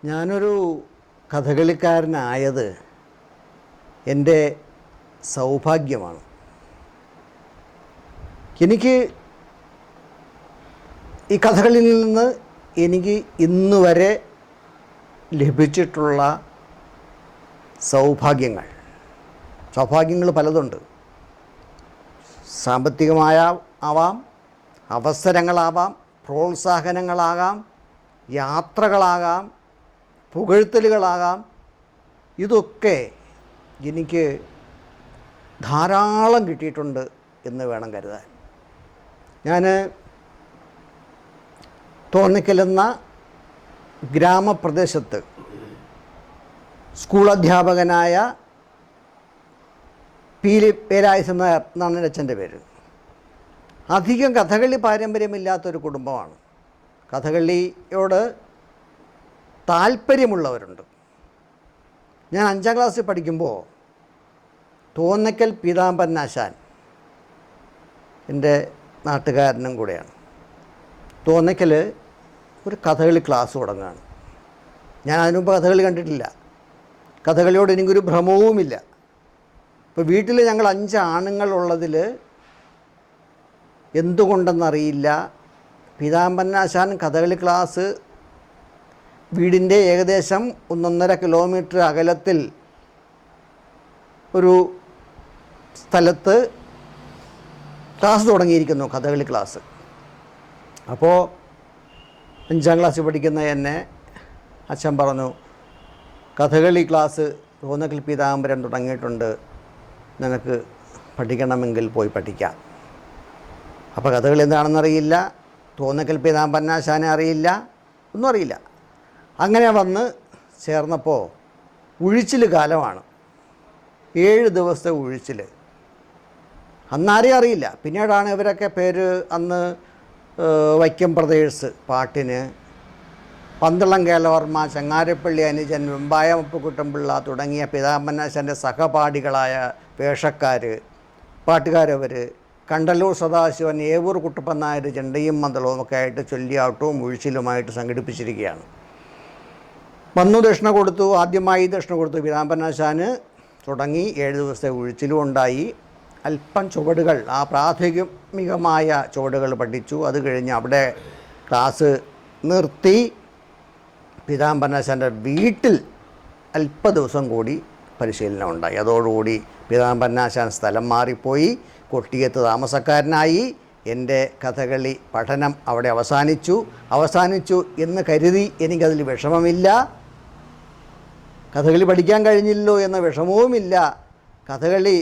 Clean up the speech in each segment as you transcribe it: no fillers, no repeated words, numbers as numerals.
ഞാനൊരു കഥകളിക്കാരനായത് എൻ്റെ സൗഭാഗ്യമാണ്. എനിക്ക് ഈ കഥകളിൽ നിന്ന് എനിക്ക് ഇന്ന് വരെ ലഭിച്ചിട്ടുള്ള സൗഭാഗ്യങ്ങൾ പലതുണ്ട്. സാമ്പത്തികമായ ആവാം, അവസരങ്ങളാവാം, പ്രോത്സാഹനങ്ങളാകാം, യാത്രകളാകാം, പുകഴ്ത്തലുകളാകാം. ഇതൊക്കെ എനിക്ക് ധാരാളം കിട്ടിയിട്ടുണ്ട് എന്ന് വേണം കരുതാൻ. ഞാൻ തോന്നയ്ക്കലെന്ന ഗ്രാമപ്രദേശത്ത് സ്കൂൾ അധ്യാപകനായ പേരായുസ് എന്നാണ് എൻ്റെ അച്ഛൻ്റെ പേര്. അധികം കഥകളി പാരമ്പര്യമില്ലാത്തൊരു കുടുംബമാണ്. കഥകളിയോട് താല്പര്യമുള്ളവരുണ്ട്. ഞാൻ 5ാം ക്ലാസ്സിൽ പഠിക്കുമ്പോൾ തോന്നയ്ക്കൽ പീതാംബരനാശാൻ എൻ്റെ നാട്ടുകാരനും കൂടെയാണ്. തോന്നയ്ക്കൽ ഒരു കഥകളി ക്ലാസ് തുടങ്ങുകയാണ്. ഞാൻ അതിനുമുമ്പ് കഥകളി കണ്ടിട്ടില്ല. കഥകളിയോട് എനിക്കൊരു ഭ്രമവുമില്ല. ഇപ്പോൾ വീട്ടിൽ ഞങ്ങൾ 5 ആണുങ്ങളുള്ളതിൽ എന്തുകൊണ്ടെന്നറിയില്ല പീതാംബരനാശാൻ കഥകളി ക്ലാസ് വീടിൻ്റെ ഏകദേശം 1.5 കിലോമീറ്റർ അകലത്തിൽ ഒരു സ്ഥലത്ത് ക്ലാസ് തുടങ്ങിയിരിക്കുന്നു, കഥകളി ക്ലാസ്. അപ്പോൾ 5ാം ക്ലാസ്സിൽ പഠിക്കുന്ന എന്നെ അച്ഛൻ പറഞ്ഞു, കഥകളി ക്ലാസ് തോന്നയ്ക്കൽ പീതാംബരൻ തുടങ്ങിയിട്ടുണ്ട്, നിനക്ക് പഠിക്കണമെങ്കിൽ പോയി പഠിക്കാം. അപ്പോൾ കഥകളി എന്താണെന്നറിയില്ല, തോന്നയ്ക്കൽ പീതാംബരനാശാനെ അറിയില്ല, ഒന്നും അറിയില്ല. അങ്ങനെ വന്ന് ചേർന്നപ്പോൾ ഉഴിച്ചിൽ കാലമാണ്. 7 ദിവസത്തെ ഉഴിച്ചിൽ. അന്നാരെയും അറിയില്ല. പിന്നീടാണ് ഇവരൊക്കെ പേര് അന്ന് വൈക്കം ബ്രദേഴ്സ് പാട്ടിന്, പന്തളം കേളവർമ്മ, ചങ്ങാരപ്പള്ളി അനുജൻ, വെമ്പായം അപ്പുക്കുട്ടൻപിള്ള തുടങ്ങിയ പീതാംബരനാശാൻ്റെ സഹപാഠികളായ വേഷക്കാർ, പാട്ടുകാരവർ, കണ്ടല്ലൂർ സദാശിവൻ, ഏവൂർ കുട്ടപ്പൻ നായർ, ചെണ്ടയും മന്ദളവും ഒക്കെ ആയിട്ട് ചൊല്ലിയാട്ടവും ഉഴിച്ചിലുമായിട്ട് സംഘടിപ്പിച്ചിരിക്കുകയാണ്. വന്നു ദക്ഷിണ കൊടുത്തു. ആദ്യമായി ദക്ഷിണ കൊടുത്തു പീതാംബരനാശാന് തുടങ്ങി. 7 ദിവസത്തെ ഉഴിച്ചിലും ഉണ്ടായി. അല്പം ചുവടുകൾ, ആ പ്രാഥമികമായ ചുവടുകൾ പഠിച്ചു. അത് കഴിഞ്ഞ് അവിടെ ക്ലാസ് നിർത്തി. പീതാംബരനാശാൻ്റെ വീട്ടിൽ അല്പ ദിവസം കൂടി പരിശീലനം ഉണ്ടായി. അതോടുകൂടി പീതാംബരനാശാൻ സ്ഥലം മാറിപ്പോയി, കൊട്ടിയത്ത് താമസക്കാരനായി. എൻ്റെ കഥകളി പഠനം അവിടെ അവസാനിച്ചു എന്ന് കരുതി എനിക്കതിൽ വിഷമമില്ല. കഥകളി പഠിക്കാൻ കഴിഞ്ഞില്ലല്ലോ എന്ന വിഷമവുമില്ല. കഥകളി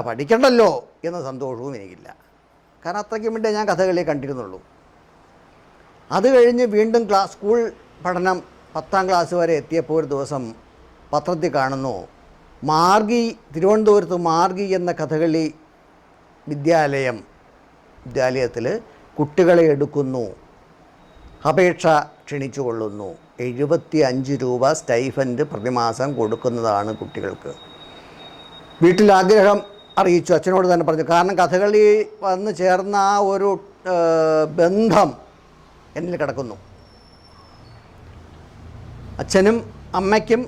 പഠിക്കണ്ടല്ലോ എന്ന സന്തോഷവും എനിക്കില്ല. കാരണം അത്രയ്ക്കും വേണ്ടി ഞാൻ കഥകളി കണ്ടിരുന്നുള്ളൂ. അത് കഴിഞ്ഞ് വീണ്ടും സ്കൂൾ പഠനം 10ാം ക്ലാസ് വരെ എത്തിയപ്പോൾ ഒരു ദിവസം പത്രത്തിൽ കാണുന്നു, തിരുവനന്തപുരത്ത് മാർഗി എന്ന കഥകളി വിദ്യാലയത്തിൽ കുട്ടികളെ എടുക്കുന്നു, അപേക്ഷ ക്ഷണിച്ചു കൊള്ളുന്നു. 75 രൂപ സ്റ്റൈഫൻഡ് പ്രതിമാസം കൊടുക്കുന്നതാണ് കുട്ടികൾക്ക്. വീട്ടിൽ ആഗ്രഹം അറിയിച്ചു, അച്ഛനോട് തന്നെ പറഞ്ഞു. കാരണം കഥകളി വന്ന് ചേർന്ന ആ ഒരു ബന്ധം എന്നിൽ കിടക്കുന്നു. അച്ഛനും അമ്മയ്ക്കും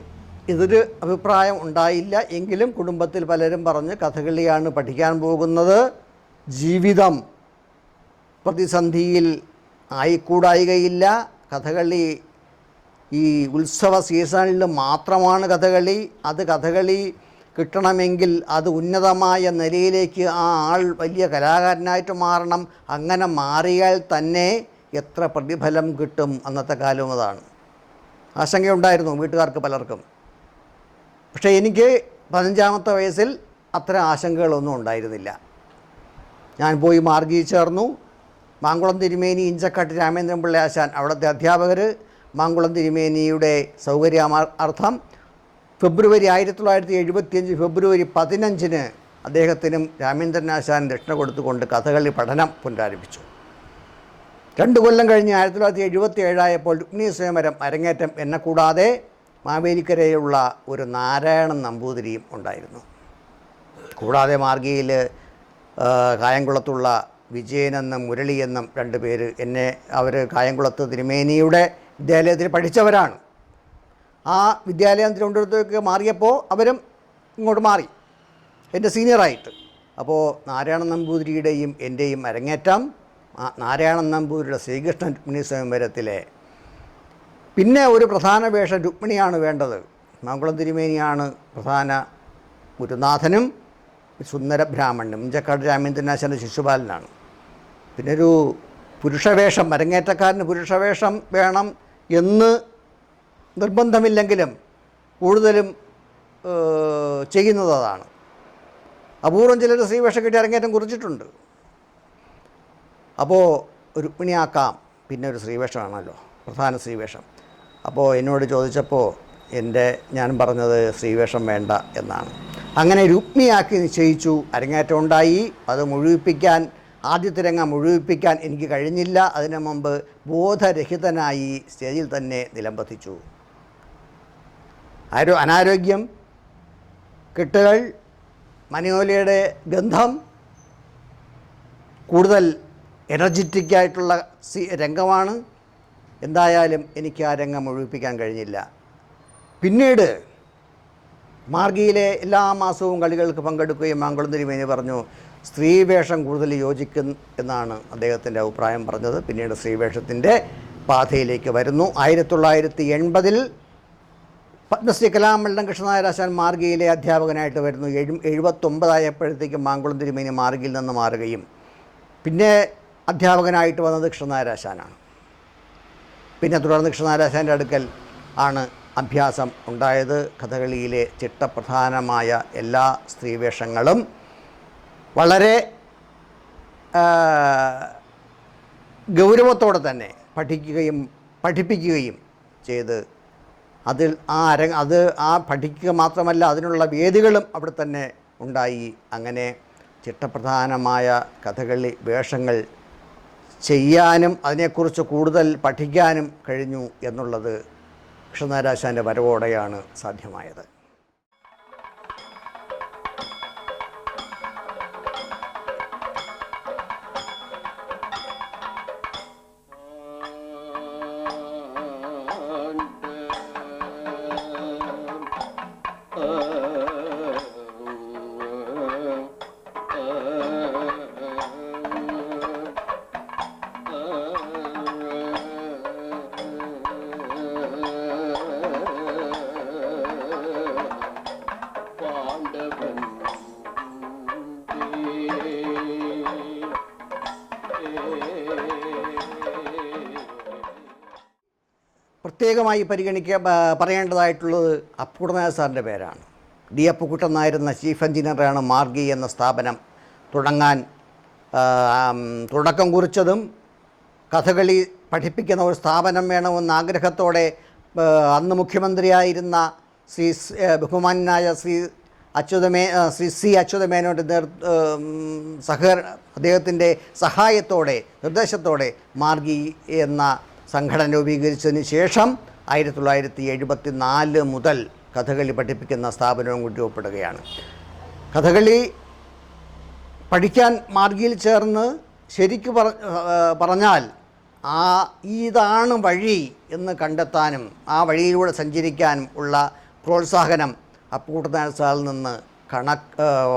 ഇതൊരു അഭിപ്രായം ഉണ്ടായില്ല. എങ്കിലും കുടുംബത്തിൽ പലരും പറഞ്ഞ് കഥകളിയാണ് പഠിക്കാൻ പോകുന്നത്, ജീവിതം പ്രതിസന്ധിയിൽ ആയിക്കൂടായികയില്ല. കഥകളി ഈ ഉത്സവ സീസണിൽ മാത്രമാണ് കഥകളി. കഥകളി കിട്ടണമെങ്കിൽ അത് ഉന്നതമായ നിലയിലേക്ക് ആ ആൾ വലിയ കലാകാരനായിട്ട് മാറണം. അങ്ങനെ മാറിയാൽ തന്നെ എത്ര പ്രതിഫലം കിട്ടും. അന്നത്തെ കാലവും അതാണ്. ആശങ്കയുണ്ടായിരുന്നു വീട്ടുകാർക്ക് പലർക്കും. പക്ഷേ എനിക്ക് 15ാമത്തെ വയസ്സിൽ അത്തരം ആശങ്കകളൊന്നും ഉണ്ടായിരുന്നില്ല. ഞാൻ പോയി മാർഗിയിൽ ചേർന്നു. മാങ്കുളം തിരുമേനി, ഇഞ്ചക്കാട്ട് രാമേന്ദ്രൻപിള്ള ആശാൻ അവിടുത്തെ അധ്യാപകർ. മാങ്കുളം തിരുമേനിയുടെ സൗകര്യാർത്ഥം 1975 ഫെബ്രുവരി 15 അദ്ദേഹത്തിനും രാമേന്ദ്രനാശാൻ ദക്ഷിണ കൊടുത്തുകൊണ്ട് കഥകളി പഠനം പുനരാരംഭിച്ചു. 2 കൊല്ലം കഴിഞ്ഞ് 1977 ആയപ്പോൾ രുക്മിണി സ്വയംവരം അരങ്ങേറ്റം. എന്നെ കൂടാതെ മാവേലിക്കരയുള്ള ഒരു നാരായണൻ നമ്പൂതിരിയും ഉണ്ടായിരുന്നു. കൂടാതെ മാർഗിയിൽ കായംകുളത്തുള്ള വിജയനെന്നും മുരളിയെന്നും 2 പേര് അവർ കായംകുളത്ത് തിരുമേനിയുടെ വിദ്യാലയത്തിൽ പഠിച്ചവരാണ്. ആ വിദ്യാലയം തിരുവനന്തപുരത്തേക്ക് മാറിയപ്പോൾ അവരും ഇങ്ങോട്ട് മാറി എൻ്റെ സീനിയറായിട്ട്. അപ്പോൾ നാരായണൻ നമ്പൂതിരിയുടെയും എൻ്റെയും അരങ്ങേറ്റം നാരായണൻ നമ്പൂതിരിയുടെ ശ്രീകൃഷ്ണൻ രുക്മിണി സ്വയംവരത്തിലെ പിന്നെ ഒരു പ്രധാന വേഷം രുക്മിണിയാണ് വേണ്ടത്. മാങ്കുളം തിരുമേനിയാണ് പ്രധാന ഗുരുനാഥനും സുന്ദര ബ്രാഹ്മണനും. ഇഞ്ചക്കാട് രാമേന്ദ്രനാശാൻ്റെ ശിശുപാലനാണ്. പിന്നെ ഒരു പുരുഷവേഷം, അരങ്ങേറ്റക്കാരന് പുരുഷവേഷം വേണം എന്ന് നിർബന്ധമില്ലെങ്കിലും കൂടുതലും ചെയ്യുന്നത് അതാണ്. അപൂർവം ചിലർ സ്ത്രീവേഷം കിട്ടി അരങ്ങേറ്റം കുറിച്ചിട്ടുണ്ട്. അപ്പോൾ രുക്മിണിയാക്കാം, പിന്നെ ഒരു സ്ത്രീവേഷമാണല്ലോ പ്രധാന സ്ത്രീവേഷം. അപ്പോൾ എന്നോട് ചോദിച്ചപ്പോൾ ഞാൻ പറഞ്ഞത് സ്ത്രീവേഷം വേണ്ട എന്നാണ്. അങ്ങനെ രുക്മിണിയാക്കി നിശ്ചയിച്ചു. അരങ്ങേറ്റം ഉണ്ടായി. അത് മുഴുവിപ്പിക്കാൻ, ആദ്യത്തെ രംഗം മുഴുവിപ്പിക്കാൻ എനിക്ക് കഴിഞ്ഞില്ല. അതിനു മുമ്പ് ബോധരഹിതനായി സ്റ്റേജിൽ തന്നെ നിലംപതിച്ചു. അനാരോഗ്യം, കെട്ടുകൾ, മനോലിയുടെ ഗന്ധം, കൂടുതൽ എനർജറ്റിക്കായിട്ടുള്ള രംഗമാണ്. എന്തായാലും എനിക്ക് ആ രംഗം മുഴുവിപ്പിക്കാൻ കഴിഞ്ഞില്ല. പിന്നീട് മാർഗിയിലെ എല്ലാ മാസവും കളികൾക്ക് പങ്കെടുക്കുകയും മാങ്കുളം തിരുമേനി പറഞ്ഞു സ്ത്രീവേഷം കൂടുതൽ യോജിക്കും എന്നാണ് അദ്ദേഹത്തിൻ്റെ അഭിപ്രായം പറഞ്ഞത്. പിന്നീട് സ്ത്രീവേഷത്തിൻ്റെ പാതയിലേക്ക് വരുന്നു. 1980 പത്മശ്രീ കലാമണ്ഡലം കൃഷ്ണനായരാശാൻ മാർഗിയിലെ അധ്യാപകനായിട്ട് വരുന്നു. 79 ആയപ്പോഴത്തേക്കും മാങ്കുളം തിരുമേനി മാർഗിയിൽ നിന്ന് മാറുകയും പിന്നെ അധ്യാപകനായിട്ട് വന്നത് കൃഷ്ണനായരാശാനാണ്. പിന്നെ തുടർന്ന് കൃഷ്ണനായരാശാൻ്റെ അടുക്കൽ ആണ് അഭ്യാസം ഉണ്ടായത്. കഥകളിയിലെ ചിട്ടപ്രധാനമായ എല്ലാ സ്ത്രീവേഷങ്ങളും വളരെ ഗൗരവത്തോടെ തന്നെ പഠിപ്പിക്കുകയും ചെയ്ത് അതിൽ ആ പഠിക്കുക മാത്രമല്ല അതിനുള്ള വേദികളും അവിടെ തന്നെ ഉണ്ടായി. അങ്ങനെ ചിട്ടപ്രധാനമായ കഥകളി വേഷങ്ങൾ ചെയ്യാനും അതിനെക്കുറിച്ച് കൂടുതൽ പഠിക്കാനും കഴിഞ്ഞു എന്നുള്ളത് കൃഷ്ണനായരാശാൻ്റെ വരവോടെയാണ് സാധ്യമായത്. പ്രത്യേകമായി പറയേണ്ടതായിട്ടുള്ളത് അപ്പുകുട്ടനായർ സാറിൻ്റെ പേരാണ്. ഡി അപ്പുക്കുട്ടൻ നായർ എന്ന ചീഫ് എഞ്ചിനീയറാണ് മാർഗി എന്ന സ്ഥാപനം തുടക്കം കുറിച്ചതും കഥകളി പഠിപ്പിക്കുന്ന ഒരു സ്ഥാപനം വേണമെന്ന ആഗ്രഹത്തോടെ അന്ന് മുഖ്യമന്ത്രിയായിരുന്ന ബഹുമാനായ ശ്രീ സി അച്യുതമേനോൻ്റെ അദ്ദേഹത്തിൻ്റെ സഹായത്തോടെ നിർദ്ദേശത്തോടെ മാർഗി എന്ന സംഘടന രൂപീകരിച്ചതിന് ശേഷം 1974 മുതൽ കഥകളി പഠിപ്പിക്കുന്ന സ്ഥാപനവും രൂപപ്പെടുകയാണ്. കഥകളി പഠിക്കാൻ മാർഗിയിൽ ചേർന്ന് ശരിക്കു പറഞ്ഞാൽ ഇതാണ് വഴി എന്ന് കണ്ടെത്താനും ആ വഴിയിലൂടെ സഞ്ചരിക്കാനും ഉള്ള പ്രോത്സാഹനം അപ്പുകുട്ടനായർ സാറിൽ നിന്ന്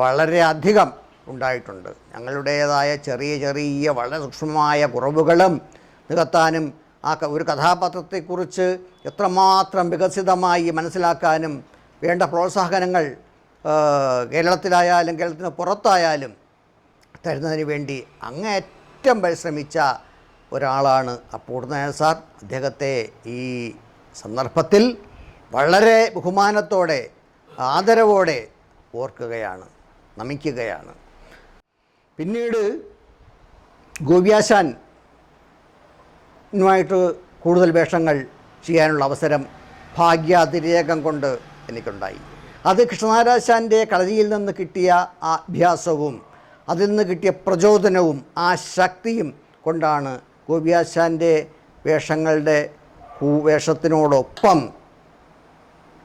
വളരെയധികം ഉണ്ടായിട്ടുണ്ട്. ഞങ്ങളുടേതായ ചെറിയ വളരെ സൂക്ഷ്മമായ കുറവുകളും നികത്താനും ഒരു കഥാപാത്രത്തെക്കുറിച്ച് എത്രമാത്രം വികസിതമായി മനസ്സിലാക്കാനും വേണ്ട പ്രോത്സാഹനങ്ങൾ കേരളത്തിലായാലും കേരളത്തിന് പുറത്തായാലും തരുന്നതിന് വേണ്ടി അങ്ങേയറ്റം പരിശ്രമിച്ച ഒരാളാണ് അപ്പുകുട്ടനായർ സാർ. അദ്ദേഹത്തെ ഈ സന്ദർഭത്തിൽ വളരെ ബഹുമാനത്തോടെ ആദരവോടെ ഓർക്കുകയാണ്, നമിക്കുകയാണ്. പിന്നീട് ഗോപിയാശാൻ ായിട്ട് കൂടുതൽ വേഷങ്ങൾ ചെയ്യാനുള്ള അവസരം ഭാഗ്യാതിരേകം കൊണ്ട് എനിക്കുണ്ടായി. അത് കൃഷ്ണനായരാശാൻ്റെ കളരിയിൽ നിന്ന് കിട്ടിയ ആ അഭ്യാസവും അതിൽ നിന്ന് കിട്ടിയ പ്രചോദനവും ആ ശക്തിയും കൊണ്ടാണ് ഗോപിയാശാൻ്റെ വേഷത്തിനോടൊപ്പം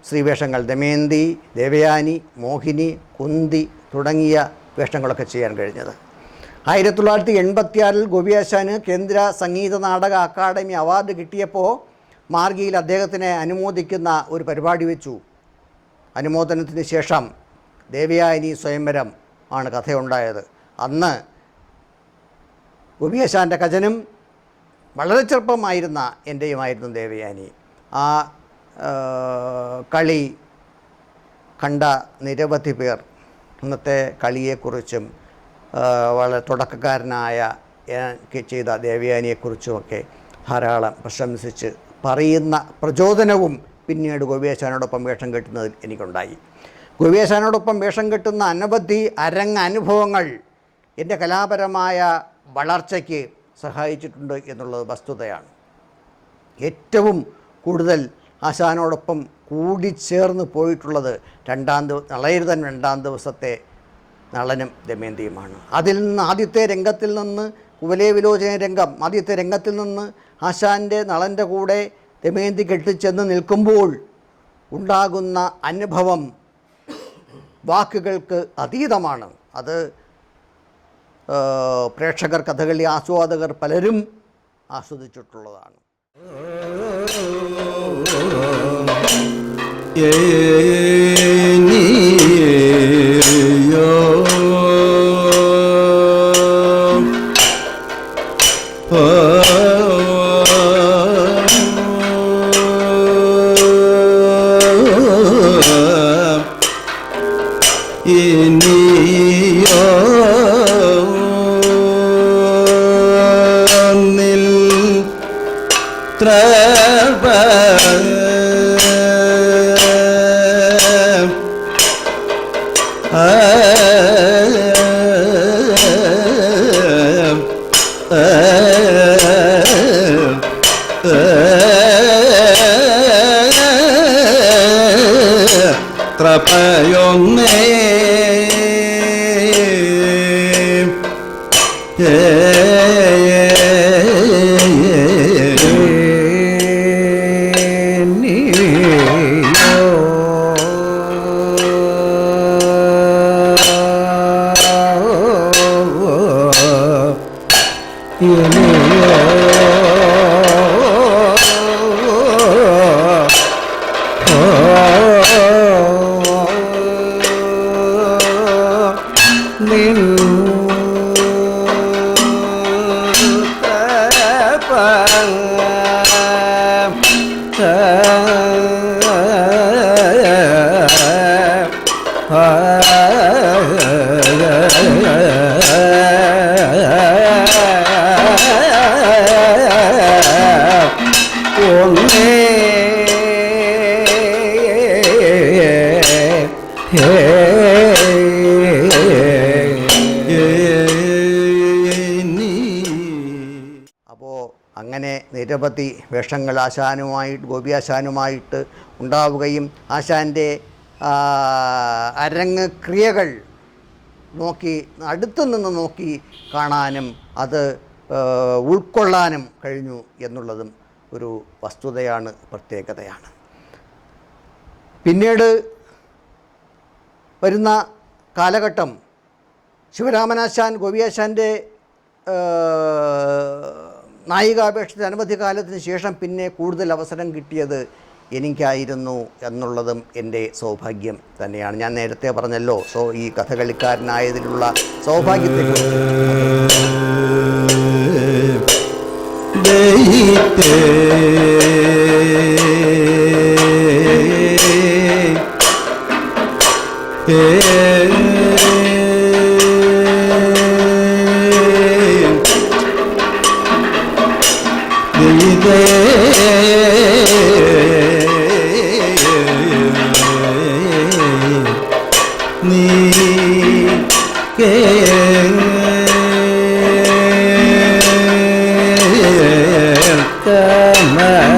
സ്ത്രീവേഷങ്ങൾ ദമയന്തി, ദേവയാനി, മോഹിനി, കുന്തി തുടങ്ങിയ വേഷങ്ങളൊക്കെ ചെയ്യാൻ കഴിഞ്ഞത്. 1986 ഗോപിയാശാന് കേന്ദ്ര സംഗീത നാടക അക്കാദമി അവാർഡ് കിട്ടിയപ്പോൾ മാർഗിയിൽ അദ്ദേഹത്തിനെ അനുമോദിക്കുന്ന ഒരു പരിപാടി വെച്ചു. അനുമോദനത്തിന് ശേഷം ദേവയാനി സ്വയംവരം ആണ് കഥയുണ്ടായത്. അന്ന് ഗോപിയാശാൻ്റെ കജനും വളരെ ചെറുപ്പമായിരുന്ന എൻ്റെയുമായിരുന്നു ദേവയാനി. ആ കളി കണ്ട നിരവധി പേർ ഇന്നത്തെ കളിയെക്കുറിച്ചും വളരെ തുടക്കക്കാരനായ ചെയ്ത ദേവയാനിയെക്കുറിച്ചുമൊക്കെ ധാരാളം പ്രശംസിച്ച് പറയുന്ന പ്രചോദനവും പിന്നീട് ഗോപിയാശാനോടൊപ്പം വേഷം കെട്ടുന്നതിൽ എനിക്കുണ്ടായി. ഗോപിയാശാനോടൊപ്പം വേഷം കെട്ടുന്ന അനവധി അരങ്ങ് അനുഭവങ്ങൾ എൻ്റെ കലാപരമായ വളർച്ചയ്ക്ക് സഹായിച്ചിട്ടുണ്ട് എന്നുള്ളത് വസ്തുതയാണ്. ഏറ്റവും കൂടുതൽ ആശാനോടൊപ്പം കൂടിച്ചേർന്ന് പോയിട്ടുള്ളത് നളയരുതൻ 2-ാം ദിവസത്തെ നളനും ദമയന്തിയുമാണ്. അതിൽ നിന്ന് ആദ്യത്തെ രംഗത്തിൽ നിന്ന് കുവലയ വിലോചന രംഗം, ആദ്യത്തെ രംഗത്തിൽ നിന്ന് ആശാൻ്റെ നളൻ്റെ കൂടെ ദമയന്തി കെട്ടിച്ചെന്ന് നിൽക്കുമ്പോൾ ഉണ്ടാകുന്ന അനുഭവം വാക്കുകൾക്ക് അതീതമാണ്. അത് പ്രേക്ഷകർ, കഥകളി ആസ്വാദകർ പലരും ആസ്വദിച്ചിട്ടുള്ളതാണ്. അപ്പോൾ അങ്ങനെ നിരവധി വേഷങ്ങൾ ഗോപിയാശാനുമായിട്ട് ഉണ്ടാവുകയും ആശാൻ്റെ അരങ്ങ് ക്രിയകൾ നോക്കി അടുത്തു നിന്ന് നോക്കി കാണാനും അത് ഉൾക്കൊള്ളാനും കഴിഞ്ഞു എന്നുള്ളതും ഒരു വസ്തുതയാണ്, പ്രത്യേകതയാണ്. പിന്നീട് വരുന്ന കാലഘട്ടം ശിവരാമനാശാൻ ഗോപിയാശാൻ്റെ നായികാപേക്ഷിച്ച് അനവധി കാലത്തിന് ശേഷം പിന്നെ കൂടുതൽ അവസരം കിട്ടിയത് എനിക്കായിരുന്നു എന്നുള്ളതും എൻ്റെ സൗഭാഗ്യം തന്നെയാണ്. ഞാൻ നേരത്തെ പറഞ്ഞല്ലോ ഈ കഥകളിക്കാരനായതിലുള്ള സൗഭാഗ്യത്തെക്കുറിച്ച്. Come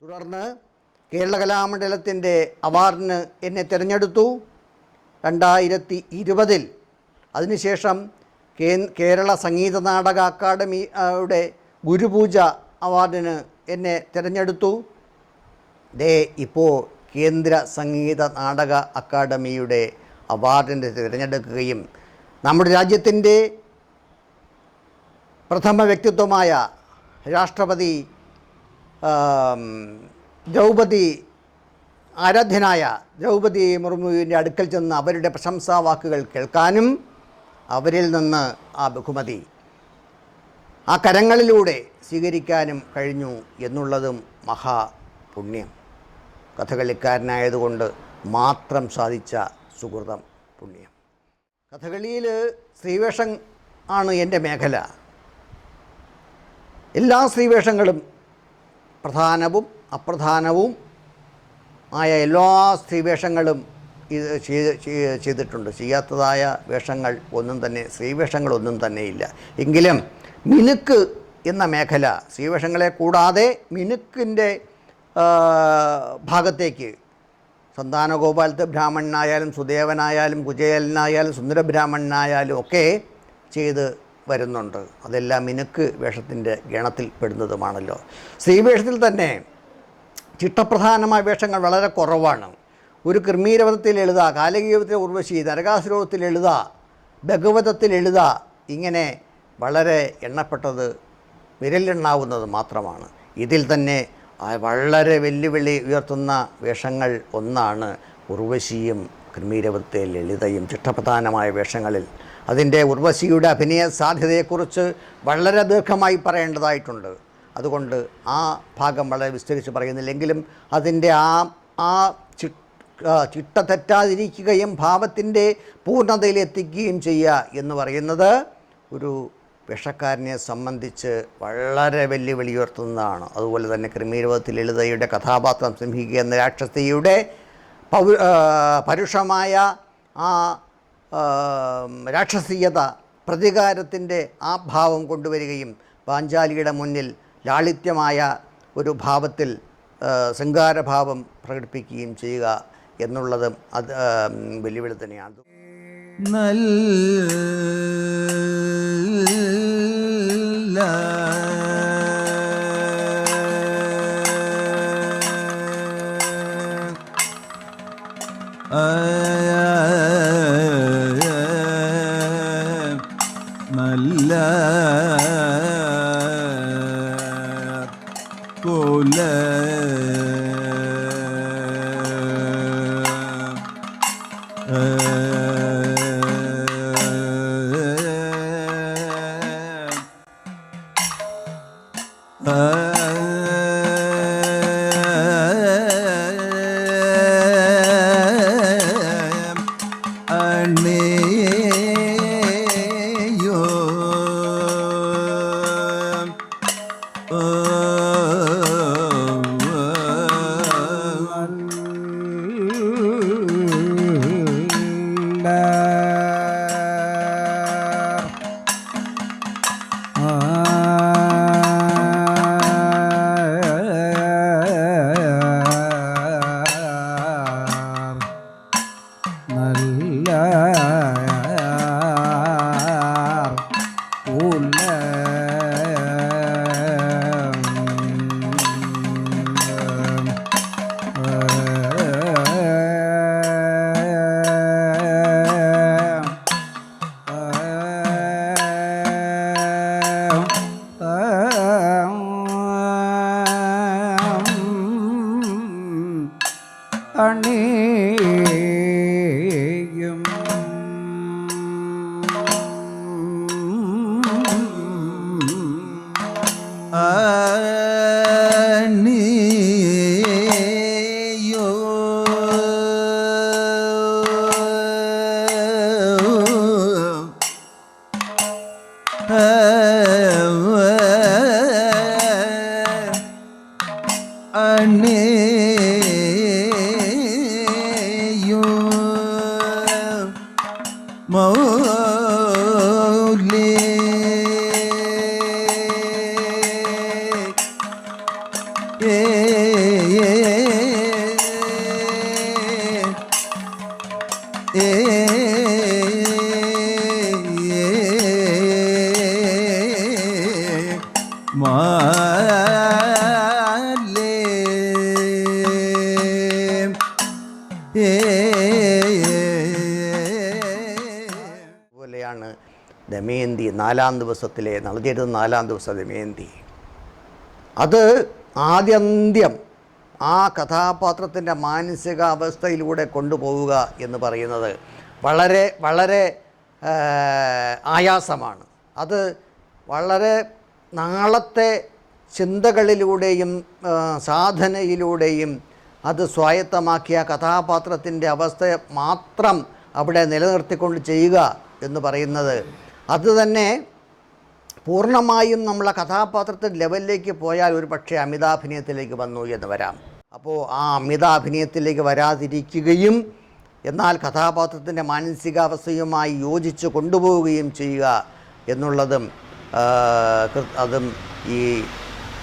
തുടർന്ന് കേരള കലാമണ്ഡലത്തിൻ്റെ അവാർഡിന് എന്നെ തിരഞ്ഞെടുത്തു 2020. അതിനുശേഷം കേരള സംഗീത നാടക അക്കാദമിയുടെ ഗുരുപൂജ അവാർഡിന് എന്നെ തിരഞ്ഞെടുത്തു. ഇപ്പോൾ കേന്ദ്ര സംഗീത നാടക അക്കാദമിയുടെ അവാർഡിന് തിരഞ്ഞെടുക്കുകയും നമ്മുടെ രാജ്യത്തിൻ്റെ പ്രഥമ വ്യക്തിത്വമായ രാഷ്ട്രപതി ആരാധ്യനായ ദ്രൗപദി മുർമുവിൻ്റെ അടുക്കൽ ചെന്ന് അവരുടെ പ്രശംസാ വാക്കുകൾ കേൾക്കാനും അവരിൽ നിന്ന് ആ ബഹുമതി ആ കരങ്ങളിലൂടെ സ്വീകരിക്കാനും കഴിഞ്ഞു എന്നുള്ളതും മഹാപുണ്യം. കഥകളിക്കാരനായതുകൊണ്ട് മാത്രം സാധിച്ച സുഹൃതം പുണ്യം. കഥകളിയിൽ സ്ത്രീവേഷം ആണ് എൻ്റെ മേഖല. എല്ലാ സ്ത്രീവേഷങ്ങളും പ്രധാനവും അപ്രധാനവും ആയ എല്ലാ സ്ത്രീവേഷങ്ങളും ഇത് ചെയ്തിട്ടുണ്ട്. ചെയ്യാത്തതായ വേഷങ്ങൾ ഒന്നും തന്നെ സ്ത്രീവേഷങ്ങളൊന്നും തന്നെയില്ല. എങ്കിലും മിനുക്ക് എന്ന മേഖല സ്ത്രീവേഷങ്ങളെ കൂടാതെ മിനുക്കിൻ്റെ ഭാഗത്തേക്ക് സന്താനഗോപാലത്തെ ബ്രാഹ്മണനായാലും സുദേവനായാലും കുചേലനായാലും സുന്ദരബ്രാഹ്മണനായാലും ഒക്കെ ചെയ്ത് വരുന്നുണ്ട്. അതെല്ലാം മിനുക്ക് വേഷത്തിൻ്റെ ഗണത്തിൽ പെടുന്നതുമാണല്ലോ. സ്ത്രീവേഷത്തിൽ തന്നെ ചിട്ടപ്രധാനമായ വേഷങ്ങൾ വളരെ കുറവാണ്. ഒരു കൃമീരവധത്തിൽ എഴുത, കാലകീയത്തിൽ ഉർവശി, നരകാസുരത്തിൽ എഴുത, ഭഗവതത്തിൽ എഴുത, ഇങ്ങനെ വളരെ എണ്ണപ്പെട്ടത് വിരലെണ്ണാവുന്നത് മാത്രമാണ്. ഇതിൽ തന്നെ വളരെ വെല്ലുവിളി ഉയർത്തുന്ന വേഷങ്ങൾ ഒന്നാണ് ഉർവശിയും കൃമീരവത്തെ ലളിതയും. ചിട്ടപ്രധാനമായ വേഷങ്ങളിൽ അതിൻ്റെ ഉർവശിയുടെ അഭിനയ സാധ്യതയെക്കുറിച്ച് വളരെ ദീർഘമായി പറയേണ്ടതായിട്ടുണ്ട്. അതുകൊണ്ട് ആ ഭാഗം വളരെ വിസ്തരിച്ച് പറയുന്നില്ലെങ്കിലും അതിൻ്റെ ആ ചിട്ട തെറ്റാതിരിക്കുകയും ഭാവത്തിൻ്റെ പൂർണ്ണതയിലെത്തിക്കുകയും ചെയ്യുക എന്ന് പറയുന്നത് ഒരു വേഷക്കാരനെ സംബന്ധിച്ച് വളരെ വെല്ലുവിളി ഉയർത്തുന്നതാണ്. അതുപോലെ തന്നെ കൃമീരവത്തിൽ ലളിതയുടെ കഥാപാത്രം സിംഹിക എന്ന രാക്ഷസിയുടെ പരുഷമായ ആ രാക്ഷസീയത, പ്രതികാരത്തിൻ്റെ ആ ഭാവം കൊണ്ടുവരികയും പാഞ്ചാലിയുടെ മുന്നിൽ ലാളിത്യമായ ഒരു ഭാവത്തിൽ ശൃംഗാരഭാവം പ്രകടിപ്പിക്കുകയും ചെയ്യുക എന്നുള്ളതും അത് വെല്ലുവിളി തന്നെയാണ്. നല്ല കോല അണേയോ മൗലേ പോലെയാണ് ദമയന്തി, 4-ാം ദിവസത്തിലെ നളചരിതം 4-ാം ദിവസം ദമയന്തി. അത് ആദ്യന്ത്യം ആ കഥാപാത്രത്തിൻ്റെ മാനസികാവസ്ഥയിലൂടെ കൊണ്ടുപോവുക എന്ന് പറയുന്നത് വളരെ വളരെ ആയാസമാണ്. അത് വളരെ നാളത്തെ ചിന്തകളിലൂടെയും സാധനയിലൂടെയും അത് സ്വായത്തമാക്കിയ കഥാപാത്രത്തിൻ്റെ അവസ്ഥയെ മാത്രം അവിടെ നിലനിർത്തിക്കൊണ്ട് ചെയ്യുക എന്ന് പറയുന്നത് അത് തന്നെ പൂർണ്ണമായും നമ്മളെ കഥാപാത്രത്തിൻ്റെ ലെവലിലേക്ക് പോയാൽ ഒരു പക്ഷേ അമിതാഭിനയത്തിലേക്ക് വന്നു എന്ന് വരാം. അപ്പോൾ ആ അമിതാഭിനയത്തിലേക്ക് വരാതിരിക്കുകയും എന്നാൽ കഥാപാത്രത്തിൻ്റെ മാനസികാവസ്ഥയുമായി യോജിച്ച് കൊണ്ടുപോവുകയും ചെയ്യുക എന്നുള്ളതും അതും ഈ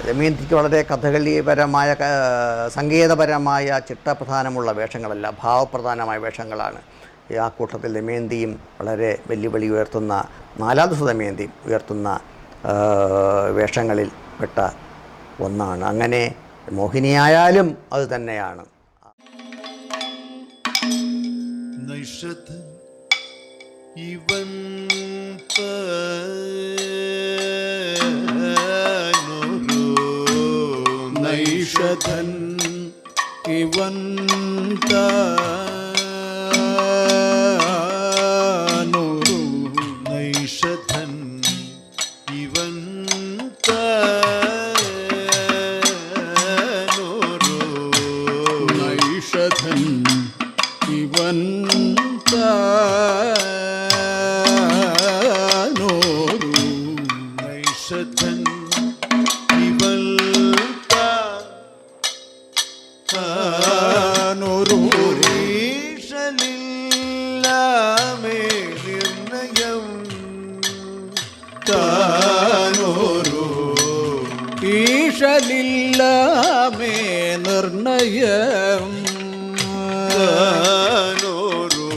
ദമയന്തിക്ക് വളരെ കഥകളിപരമായ സംഗീതപരമായ ചിട്ടപ്രധാനമുള്ള വേഷങ്ങളല്ല, ഭാവപ്രധാനമായ വേഷങ്ങളാണ്. ആ കൂട്ടത്തിൽ ദമയന്തിയും വളരെ വെല്ലുവിളി ഉയർത്തുന്ന, 4-ാം ദിവസം ദമയന്തിയും ഉയർത്തുന്ന വേഷങ്ങളിൽ പെട്ട ഒന്നാണ്. അങ്ങനെ മോഹിനിയായാലും അത് തന്നെയാണ്. ഇവൻ നൈഷധൻ ഇവൻ നൈഷധൻ ഇവൻ നൈഷധൻ ഇവൻ നൈഷധൻ ഇവൾ ഈശലില്ലാമേ നിർണയം താനോരോ ഈശലില്ലാമേ നിർണയം താനോരോ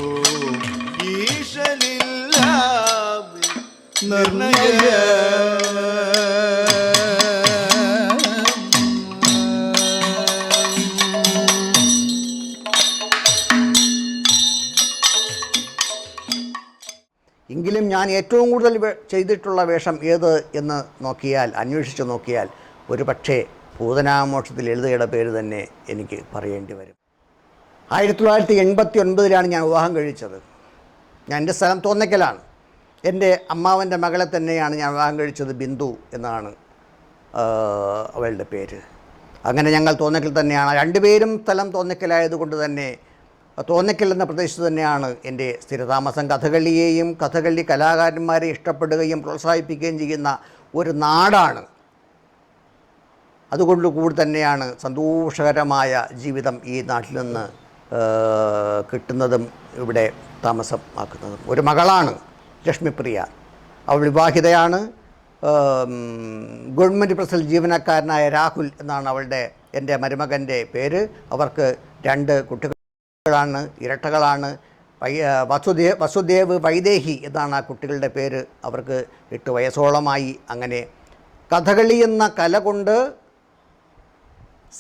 ഈശലില്ലാമേ നിർണയം എങ്കിലും ഞാൻ ഏറ്റവും കൂടുതൽ ചെയ്തിട്ടുള്ള വേഷം ഏത് എന്ന് നോക്കിയാൽ, അന്വേഷിച്ച് നോക്കിയാൽ ഒരു പക്ഷേ പൂതനാമോക്ഷത്തിൽ ലളിതയുടെ പേര് തന്നെ എനിക്ക് പറയേണ്ടി വരും. 1989 ഞാൻ വിവാഹം കഴിച്ചത്. എൻ്റെ സ്ഥലം തോന്നയ്ക്കലാണ്. എൻ്റെ അമ്മാവൻ്റെ മകളെ തന്നെയാണ് ഞാൻ വിവാഹം കഴിച്ചത്. ബിന്ദു എന്നാണ് അവളുടെ പേര്. അങ്ങനെ ഞങ്ങൾ തോന്നയ്ക്കൽ തന്നെയാണ്. രണ്ടുപേരും സ്ഥലം തോന്നയ്ക്കലായതുകൊണ്ട് തന്നെ തോന്നയ്ക്കൽ എന്ന പ്രദേശത്ത് തന്നെയാണ് എൻ്റെ സ്ഥിരതാമസം. കഥകളിയെയും കഥകളി കലാകാരന്മാരെ ഇഷ്ടപ്പെടുകയും പ്രോത്സാഹിപ്പിക്കുകയും ചെയ്യുന്ന ഒരു നാടാണ്. അതുകൊണ്ട് കൂടി തന്നെയാണ് സന്തോഷകരമായ ജീവിതം ഈ നാട്ടിൽ നിന്ന് കിട്ടുന്നതും ഇവിടെ താമസമാക്കുന്നതും. ഒരു മകളാണ് ലക്ഷ്മിപ്രിയ. അവൾ വിവാഹിതയാണ്. ഗവൺമെൻറ് പ്രസിൽ ജീവനക്കാരനായ രാഹുൽ എന്നാണ് എൻ്റെ മരുമകൻ്റെ പേര്. അവർക്ക് 2 കുട്ടികളാണ്, ഇരട്ടകളാണ്. വസുദേവ് വൈദേഹി എന്നാണ് ആ കുട്ടികളുടെ പേര്. അവർക്ക് 8 വയസ്സോളമായി. അങ്ങനെ കഥകളി എന്ന കല കൊണ്ട്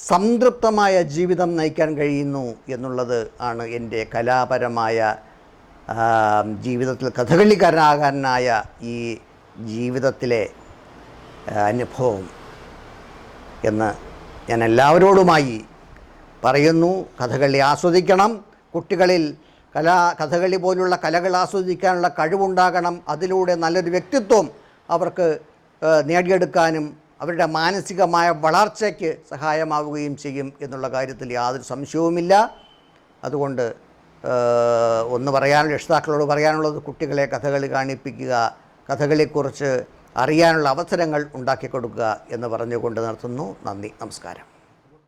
സംതൃപ്തമായ ജീവിതം നയിക്കാൻ കഴിയുന്നു എന്നുള്ളത് ആണ് എൻ്റെ കലാപരമായ ജീവിതത്തിൽ കഥകളിക്കാരനാകാനായ ഈ ജീവിതത്തിലെ അനുഭവം എന്ന് ഞാൻ എല്ലാവരോടുമായി പറയുന്നു. കഥകളി ആസ്വദിക്കണം. കുട്ടികളിൽ കഥകളി പോലുള്ള കലകൾ ആസ്വദിക്കാനുള്ള കഴിവുണ്ടാകണം. അതിലൂടെ നല്ലൊരു വ്യക്തിത്വം അവർക്ക് നേടിയെടുക്കാനും അവരുടെ മാനസികമായ വളർച്ചയ്ക്ക് സഹായമാവുകയും ചെയ്യും എന്നുള്ള കാര്യത്തിൽ യാതൊരു സംശയവുമില്ല. അതുകൊണ്ട് രക്ഷിതാക്കളോട് പറയാനുള്ളത് കുട്ടികളെ കഥകളി കാണിപ്പിക്കുക. കഥകളിയെക്കുറിച്ച് അറിയാനുള്ള അവസരങ്ങൾ ഉണ്ടാക്കി കൊടുക്കുക എന്ന് പറഞ്ഞുകൊണ്ട് നിർത്തുന്നു. നന്ദി, നമസ്കാരം.